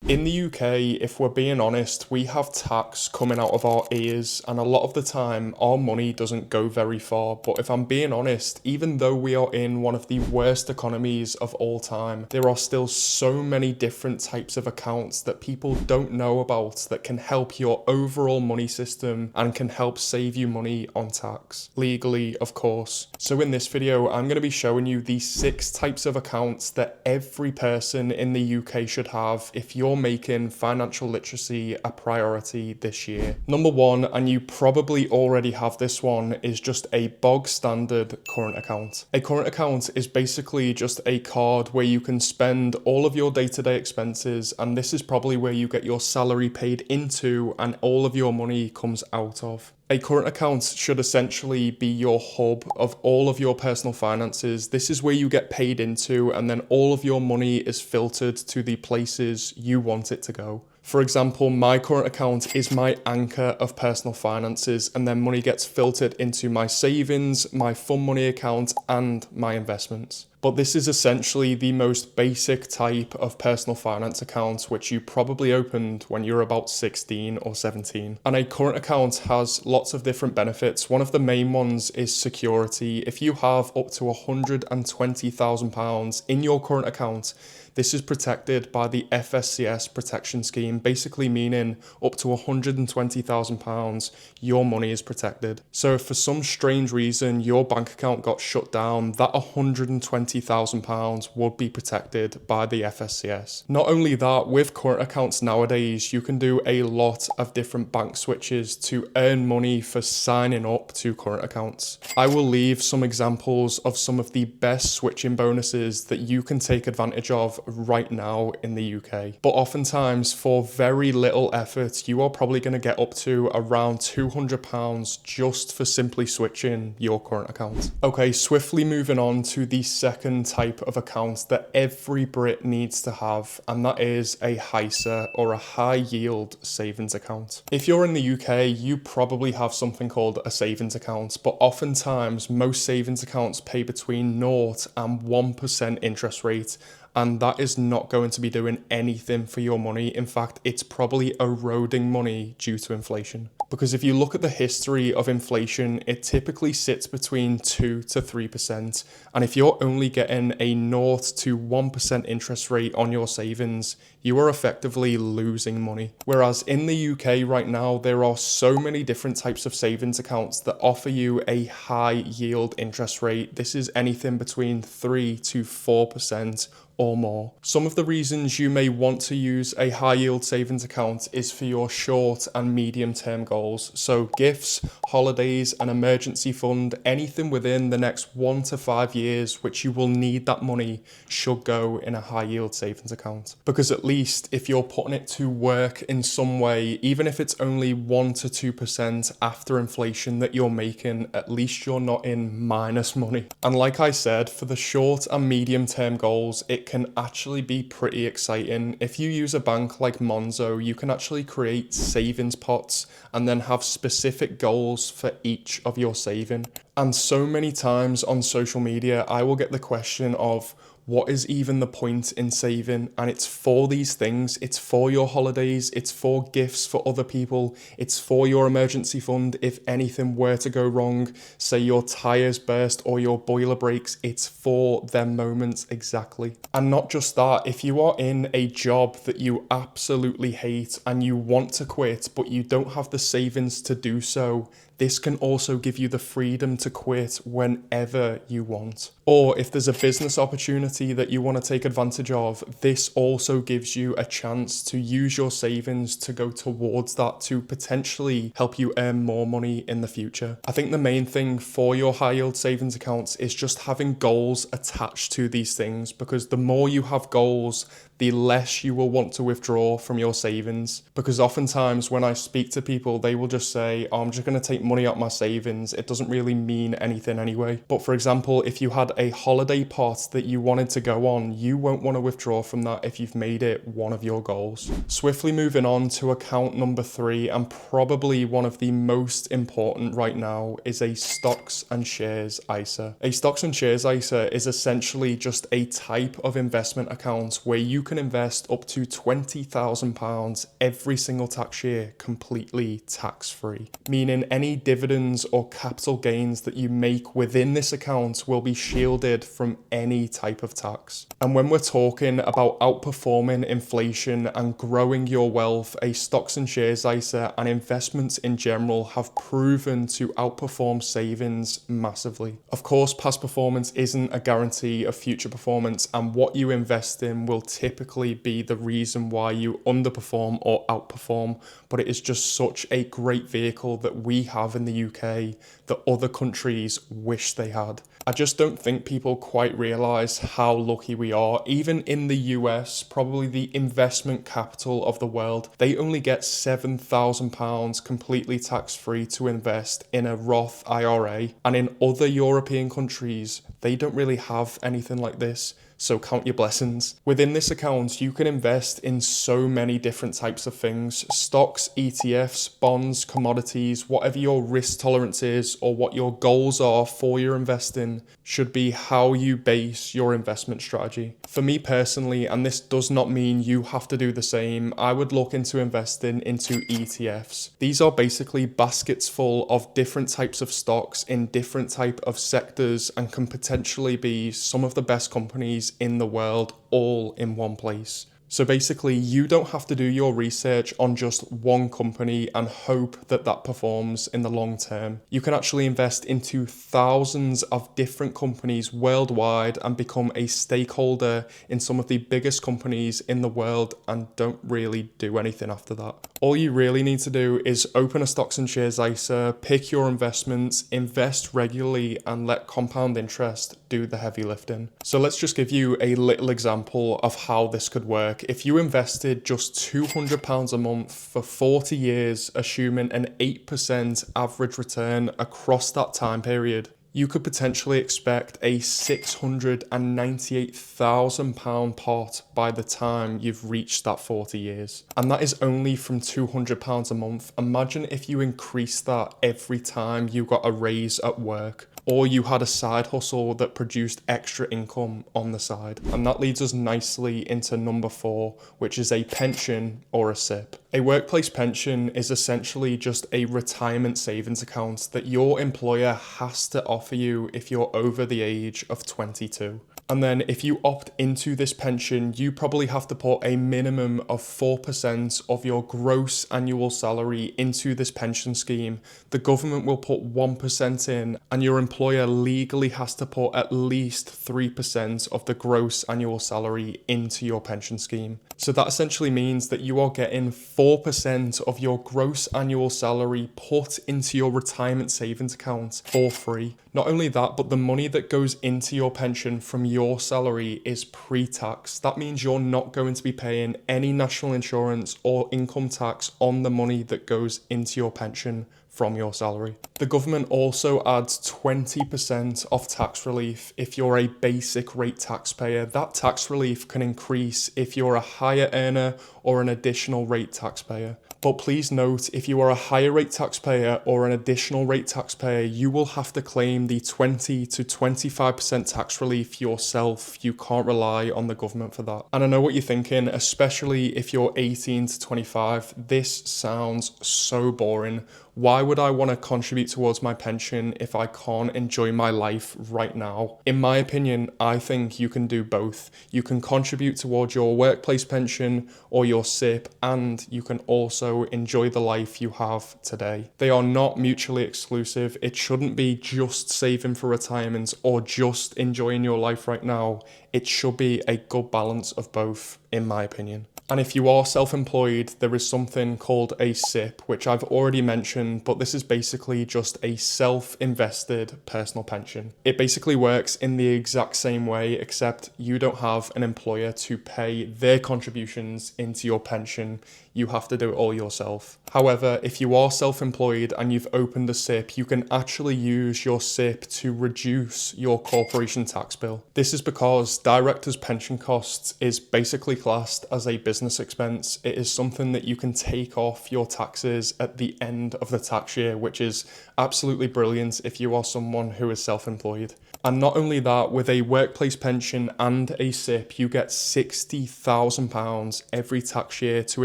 In the UK, if we're being honest, we have tax coming out of our ears, and a lot of the time our money doesn't go very far. But if I'm being honest, even though we are in one of the worst economies of all time, there are still so many different types of accounts that people don't know about that can help your overall money system and can help save you money on tax. Legally, of course. So in this video, I'm going to be showing you the 6 types of accounts that every person in the UK should have if you're making financial literacy a priority this year. Number 1, and you probably already have this one, is just a bog standard current account. A current account is basically just a card where you can spend all of your day-to-day expenses, and this is probably where you get your salary paid into and all of your money comes out of. A current account should essentially be your hub of all of your personal finances. This is where you get paid into, and then all of your money is filtered to the places you want it to go. For example, my current account is my anchor of personal finances, and then money gets filtered into my savings, my fun money account, and my investments. But this is essentially the most basic type of personal finance account, which you probably opened when you're about 16 or 17. And a current account has lots of different benefits. One of the main ones is security. If you have up to £120,000 in your current account, this is protected by the FSCS protection scheme, basically meaning up to £120,000, your money is protected. So if for some strange reason your bank account got shut down, that £120,000 would be protected by the FSCS. Not only that, with current accounts nowadays, you can do a lot of different bank switches to earn money for signing up to current accounts. I will leave some examples of some of the best switching bonuses that you can take advantage of right now in the UK. But oftentimes, for very little effort, you are probably going to get up to around £200 just for simply switching your current account. Okay, swiftly moving on to the second type of account that every Brit needs to have, and that is a HISA, or a high yield savings account. If you're in the UK, you probably have something called a savings account, but oftentimes most savings accounts pay between 0 and 1% interest rate, and that is not going to be doing anything for your money. In fact, it's probably eroding money due to inflation. Because if you look at the history of inflation, it typically sits between 2 to 3%. And if you're only getting a 0 to 1% interest rate on your savings, you are effectively losing money. Whereas in the UK right now, there are so many different types of savings accounts that offer you a high yield interest rate. This is anything between 3 to 4% or more. Some of the reasons you may want to use a high yield savings account is for your short and medium term goals. So gifts, holidays, an emergency fund, anything within the next 1 to 5 years which you will need that money should go in a high yield savings account. Because at least if you're putting it to work in some way, even if it's only 1 to 2% after inflation that you're making, at least you're not in minus money. And like I said, for the short and medium term goals, it can actually be pretty exciting. If you use a bank like Monzo, you can actually create savings pots and then have specific goals for each of your saving. And so many times on social media, I will get the question of, what is even the point in saving? And it's for these things. It's for your holidays. It's for gifts for other people. It's for your emergency fund. If anything were to go wrong, say your tires burst or your boiler breaks, it's for them moments exactly. And not just that, if you are in a job that you absolutely hate and you want to quit, but you don't have the savings to do so, this can also give you the freedom to quit whenever you want. Or if there's a business opportunity that you want to take advantage of, this also gives you a chance to use your savings to go towards that, to potentially help you earn more money in the future. I think the main thing for your high yield savings accounts is just having goals attached to these things, because the more you have goals, the less you will want to withdraw from your savings. Because oftentimes when I speak to people, they will just say, oh, I'm just going to take money out my savings. It doesn't really mean anything anyway. But for example, if you had a holiday pot that you wanted to go on, you won't want to withdraw from that if you've made it one of your goals. Swiftly moving on to account number 3, and probably one of the most important right now, is a stocks and shares ISA. A stocks and shares ISA is essentially just a type of investment account where you you can invest up to £20,000 every single tax year completely tax-free, meaning any dividends or capital gains that you make within this account will be shielded from any type of tax. And when we're talking about outperforming inflation and growing your wealth, a stocks and shares ISA and investments in general have proven to outperform savings massively. Of course, past performance isn't a guarantee of future performance, and what you invest in will typically be the reason why you underperform or outperform, but it is just such a great vehicle that we have in the UK that other countries wish they had. I just don't think people quite realise how lucky we are. Even in the US, probably the investment capital of the world, they only get £7,000 completely tax-free to invest in a Roth IRA. And in other European countries, they don't really have anything like this. So count your blessings. Within this account, you can invest in so many different types of things: stocks, ETFs, bonds, commodities. Whatever your risk tolerance is or what your goals are for your investing should be how you base your investment strategy. For me personally, and this does not mean you have to do the same, I would look into investing into ETFs. These are basically baskets full of different types of stocks in different type of sectors and can potentially be some of the best companies in the world all in one place. So basically, you don't have to do your research on just one company and hope that that performs in the long term. You can actually invest into thousands of different companies worldwide and become a stakeholder in some of the biggest companies in the world and don't really do anything after that. All you really need to do is open a stocks and shares ISA, pick your investments, invest regularly, and let compound interest do the heavy lifting. So let's just give you a little example of how this could work. If you invested just £200 a month for 40 years, assuming an 8% average return across that time period, you could potentially expect a £698,000 pot by the time you've reached that 40 years. And that is only from £200 a month. Imagine if you increased that every time you got a raise at work, or you had a side hustle that produced extra income on the side. And that leads us nicely into number 4, which is a pension or a SIP. A workplace pension is essentially just a retirement savings account that your employer has to offer you if you're over the age of 22. And then if you opt into this pension, you probably have to put a minimum of 4% of your gross annual salary into this pension scheme. The government will put 1% in, and your employer legally has to put at least 3% of the gross annual salary into your pension scheme. So that essentially means that you are getting 4% of your gross annual salary put into your retirement savings account for free. Not only that, but the money that goes into your pension from your salary is pre-tax. That means you're not going to be paying any national insurance or income tax on the money that goes into your pension from your salary. The government also adds 20% of tax relief if you're a basic rate taxpayer. That tax relief can increase if you're a higher earner or an additional rate taxpayer. But please note, if you are a higher rate taxpayer or an additional rate taxpayer, you will have to claim the 20 to 25% tax relief yourself. You can't rely on the government for that. And I know what you're thinking, especially if you're 18 to 25, this sounds so boring. Why would I want to contribute towards my pension if I can't enjoy my life right now? In my opinion, I think you can do both. You can contribute towards your workplace pension or your SIP, and you can also enjoy the life you have today. They are not mutually exclusive. It shouldn't be just saving for retirement or just enjoying your life right now. It should be a good balance of both, in my opinion. And if you are self-employed, there is something called a SIP, which I've already mentioned, but this is basically just a self-invested personal pension. It basically works in the exact same way, except you don't have an employer to pay their contributions into your pension. You have to do it all yourself. However, if you are self-employed and you've opened a SIP, you can actually use your SIP to reduce your corporation tax bill. This is because directors' pension costs is basically classed as a business expense. It is something that you can take off your taxes at the end of the tax year, which is absolutely brilliant if you are someone who is self-employed. And not only that, with a workplace pension and a SIP, you get £60,000 every tax year to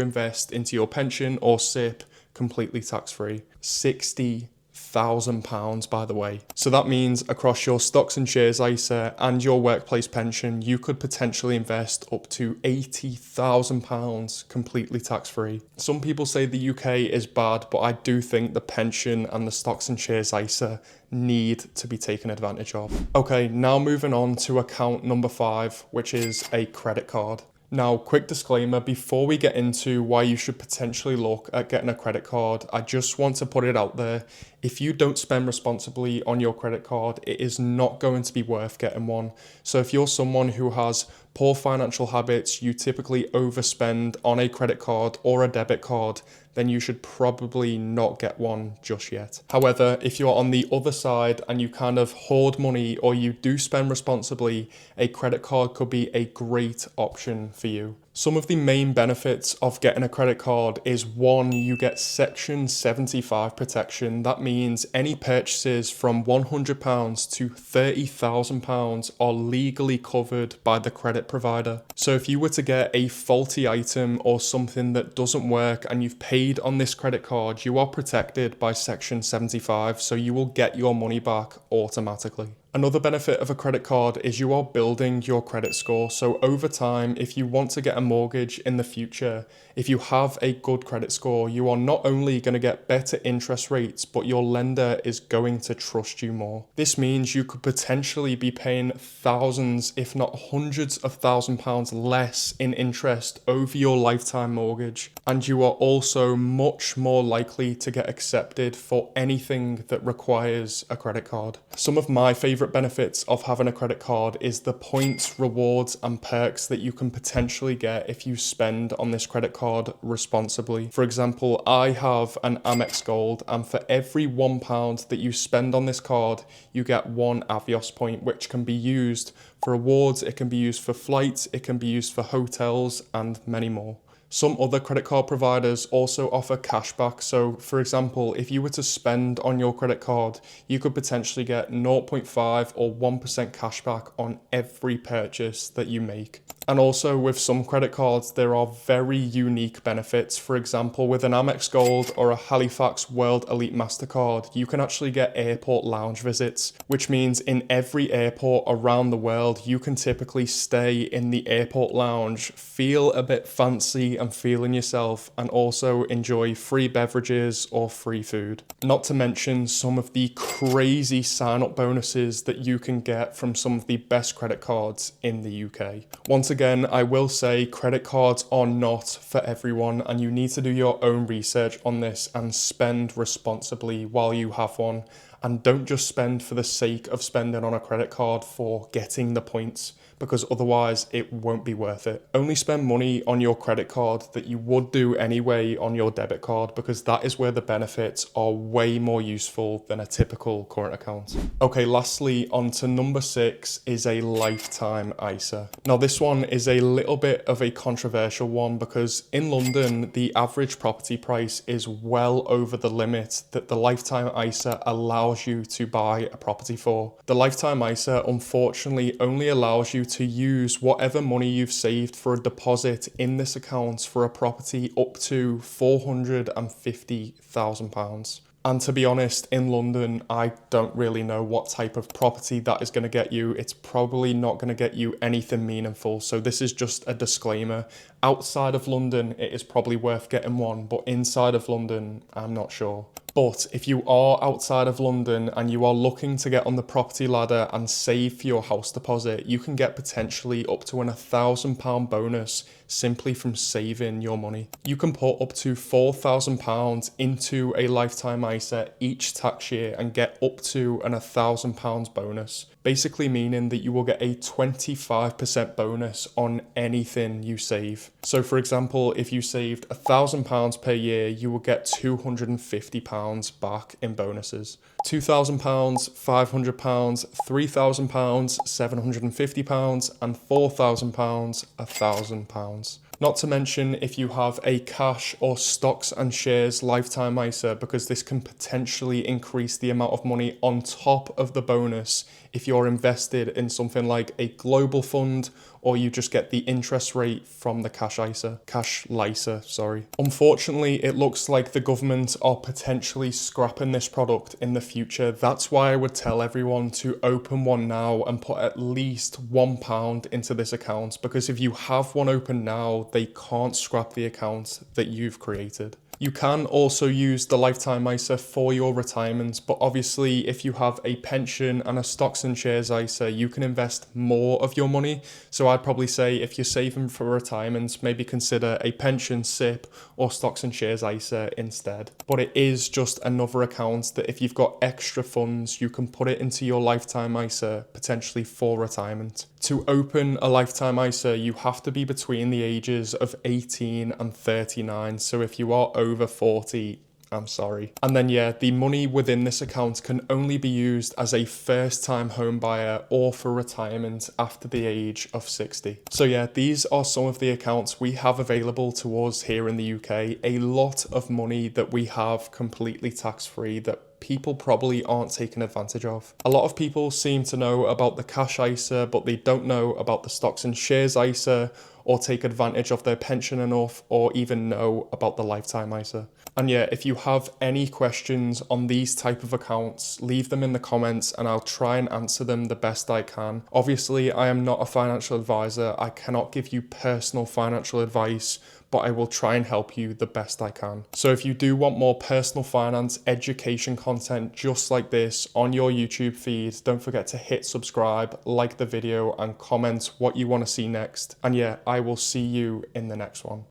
invest into your pension or SIP completely tax-free. £60,000, by the way. So that means across your stocks and shares ISA and your workplace pension, you could potentially invest up to £80,000 completely tax-free. Some people say the UK is bad, but I do think the pension and the stocks and shares ISA need to be taken advantage of. Okay, now moving on to account number 5, which is a credit card. Now, quick disclaimer, before we get into why you should potentially look at getting a credit card, I just want to put it out there. If you don't spend responsibly on your credit card, it is not going to be worth getting one. So if you're someone who has poor financial habits, you typically overspend on a credit card or a debit card, then you should probably not get one just yet. However, if you're on the other side and you kind of hoard money or you do spend responsibly, a credit card could be a great option for you. Some of the main benefits of getting a credit card is 1, you get Section 75 protection. That means any purchases from £100 to £30,000 are legally covered by the credit provider. So if you were to get a faulty item or something that doesn't work and you've paid on this credit card, you are protected by Section 75, so you will get your money back automatically. Another benefit of a credit card is you are building your credit score. So over time, if you want to get a mortgage in the future, if you have a good credit score, you are not only going to get better interest rates, but your lender is going to trust you more. This means you could potentially be paying thousands, if not hundreds of £1,000s less in interest over your lifetime mortgage. And you are also much more likely to get accepted for anything that requires a credit card. Some of my favorite benefits of having a credit card is the points, rewards, and perks that you can potentially get if you spend on this credit card responsibly. For example, I have an Amex Gold, and for every £1 that you spend on this card, you get 1 Avios point, which can be used for rewards, it can be used for flights, it can be used for hotels, and many more. Some other credit card providers also offer cashback. So for example, if you were to spend on your credit card, you could potentially get 0.5 or 1% cashback on every purchase that you make. And also with some credit cards, there are very unique benefits. For example, with an Amex Gold or a Halifax World Elite MasterCard, you can actually get airport lounge visits, which means in every airport around the world, you can typically stay in the airport lounge, feel a bit fancy and feeling yourself, and also enjoy free beverages or free food. Not to mention some of the crazy sign-up bonuses that you can get from some of the best credit cards in the UK. Once again, I will say credit cards are not for everyone, and you need to do your own research on this and spend responsibly while you have one. And don't just spend for the sake of spending on a credit card for getting the points, because otherwise it won't be worth it. Only spend money on your credit card that you would do anyway on your debit card, because that is where the benefits are way more useful than a typical current account. Okay, lastly, on to number 6 is a lifetime ISA. Now this one is a little bit of a controversial one, because in London, the average property price is well over the limit that the lifetime ISA allows you to buy a property for. The lifetime ISA unfortunately only allows you to use whatever money you've saved for a deposit in this account for a property up to £450,000. And to be honest, in London, I don't really know what type of property that is going to get you. It's probably not going to get you anything meaningful. So this is just a disclaimer. Outside of London, it is probably worth getting one, but inside of London, I'm not sure. But if you are outside of London and you are looking to get on the property ladder and save for your house deposit, you can get potentially up to an £1,000 bonus simply from saving your money. You can put up to £4,000 into a lifetime ISA each tax year and get up to an £1,000 bonus, basically meaning that you will get a 25% bonus on anything you save. So for example, if you saved £1,000 per year, you will get £250 back in bonuses. £2,000, £500, £3,000, £750, and £4,000, £1,000. Not to mention if you have a cash or stocks and shares lifetime ISA, because this can potentially increase the amount of money on top of the bonus if you're invested in something like a global fund, or you just get the interest rate from the cash LISA, sorry. Unfortunately, it looks like the government are potentially scrapping this product in the future. That's why I would tell everyone to open one now and put at least £1 into this account, because if you have one open now, they can't scrap the account that you've created. You can also use the lifetime ISA for your retirement, but obviously if you have a pension and a stocks and shares ISA, you can invest more of your money. So I'd probably say if you're saving for retirement, maybe consider a pension SIP or stocks and shares ISA instead. But it is just another account that if you've got extra funds, you can put it into your lifetime ISA potentially for retirement. To open a lifetime ISA, you have to be between the ages of 18 and 39. So if you are over 40, I'm sorry. And then yeah, the money within this account can only be used as a first time home buyer or for retirement after the age of 60. So yeah, these are some of the accounts we have available to us here in the UK. A lot of money that we have completely tax-free that people probably aren't taking advantage of. A lot of people seem to know about the cash ISA, but they don't know about the stocks and shares ISA, or take advantage of their pension enough, or even know about the lifetime ISA. And yeah, if you have any questions on these type of accounts, leave them in the comments and I'll try and answer them the best I can. Obviously, I am not a financial advisor. I cannot give you personal financial advice, but I will try and help you the best I can. So if you do want more personal finance education content just like this on your YouTube feed, don't forget to hit subscribe, like the video, and comment what you want to see next. And yeah, I will see you in the next one.